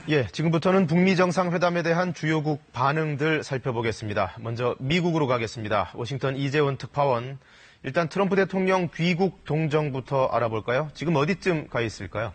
예, 지금부터는 북미 정상회담에 대한 주요국 반응들 살펴보겠습니다. 먼저 미국으로 가겠습니다. 워싱턴 이재원 특파원. 일단 트럼프 대통령 귀국 동정부터 알아볼까요? 지금 어디쯤 가 있을까요?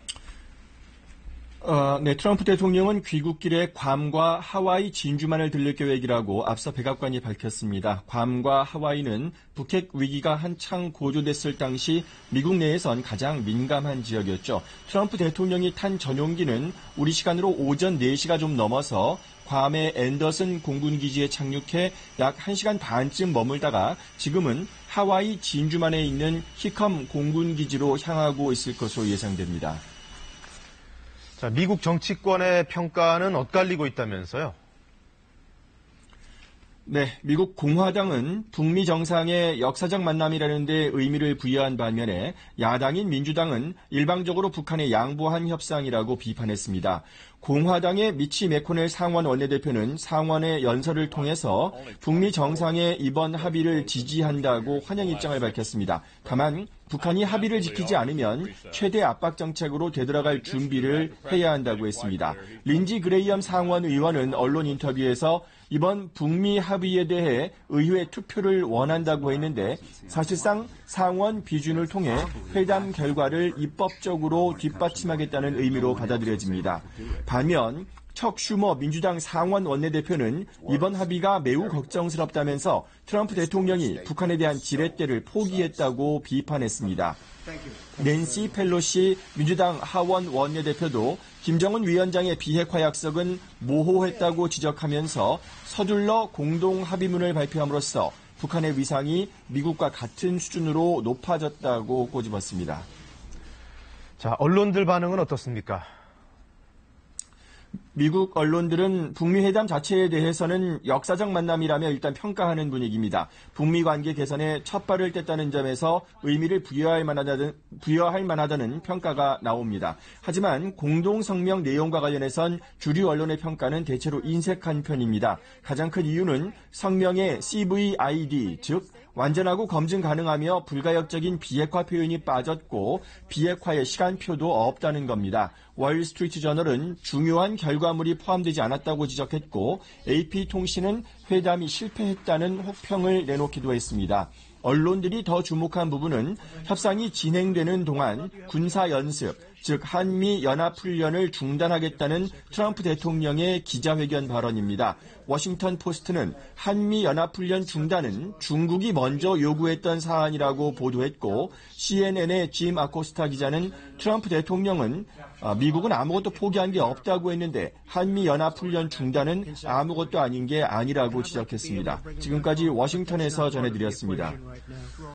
네, 트럼프 대통령은 귀국길에 괌과 하와이 진주만을 들릴 계획이라고 앞서 백악관이 밝혔습니다. 괌과 하와이는 북핵 위기가 한창 고조됐을 당시 미국 내에선 가장 민감한 지역이었죠. 트럼프 대통령이 탄 전용기는 우리 시간으로 오전 4시가 좀 넘어서 괌의 앤더슨 공군기지에 착륙해 약 1시간 반쯤 머물다가 지금은 하와이 진주만에 있는 히컴 공군기지로 향하고 있을 것으로 예상됩니다. 자, 미국 정치권의 평가는 엇갈리고 있다면서요? 네, 미국 공화당은 북미 정상의 역사적 만남이라는 데 의미를 부여한 반면에 야당인 민주당은 일방적으로 북한에 양보한 협상이라고 비판했습니다. 공화당의 미치 매코넬 상원 원내대표는 상원의 연설을 통해서 북미 정상의 이번 합의를 지지한다고 환영 입장을 밝혔습니다. 다만 북한이 합의를 지키지 않으면 최대 압박 정책으로 되돌아갈 준비를 해야 한다고 했습니다. 린지 그레이엄 상원 의원은 언론 인터뷰에서 이번 북미 합의에 대해 의회 투표를 원한다고 했는데 사실상 상원 비준을 통해 회담 결과를 입법적으로 뒷받침하겠다는 의미로 받아들여집니다. 반면 척 슈머 민주당 상원 원내대표는 이번 합의가 매우 걱정스럽다면서 트럼프 대통령이 북한에 대한 지렛대를 포기했다고 비판했습니다. 낸시 펠로시 민주당 하원 원내대표도 김정은 위원장의 비핵화 약속은 모호했다고 지적하면서 서둘러 공동 합의문을 발표함으로써 북한의 위상이 미국과 같은 수준으로 높아졌다고 꼬집었습니다. 자, 언론들 반응은 어떻습니까? 미국 언론들은 북미 회담 자체에 대해서는 역사적 만남이라며 일단 평가하는 분위기입니다. 북미 관계 개선에 첫 발을 뗐다는 점에서 의미를 부여할 만하다는 평가가 나옵니다. 하지만 공동성명 내용과 관련해선 주류 언론의 평가는 대체로 인색한 편입니다. 가장 큰 이유는 성명의 CVID, 즉 완전하고 검증 가능하며 불가역적인 비핵화 표현이 빠졌고 비핵화의 시간표도 없다는 겁니다. 월스트리트 저널은 중요한 결과물이 포함되지 않았다고 지적했고 AP통신은 회담이 실패했다는 혹평을 내놓기도 했습니다. 언론들이 더 주목한 부분은 협상이 진행되는 동안 군사연습, 즉 한미연합훈련을 중단하겠다는 트럼프 대통령의 기자회견 발언입니다. 워싱턴 포스트는 한미연합훈련 중단은 중국이 먼저 요구했던 사안이라고 보도했고 CNN의 짐 아코스타 기자는 트럼프 대통령은 미국은 아무것도 포기한 게 없다고 했는데 한미연합훈련 중단은 아무것도 아닌 게 아니라고 지적했습니다. 지금까지 워싱턴에서 전해드렸습니다.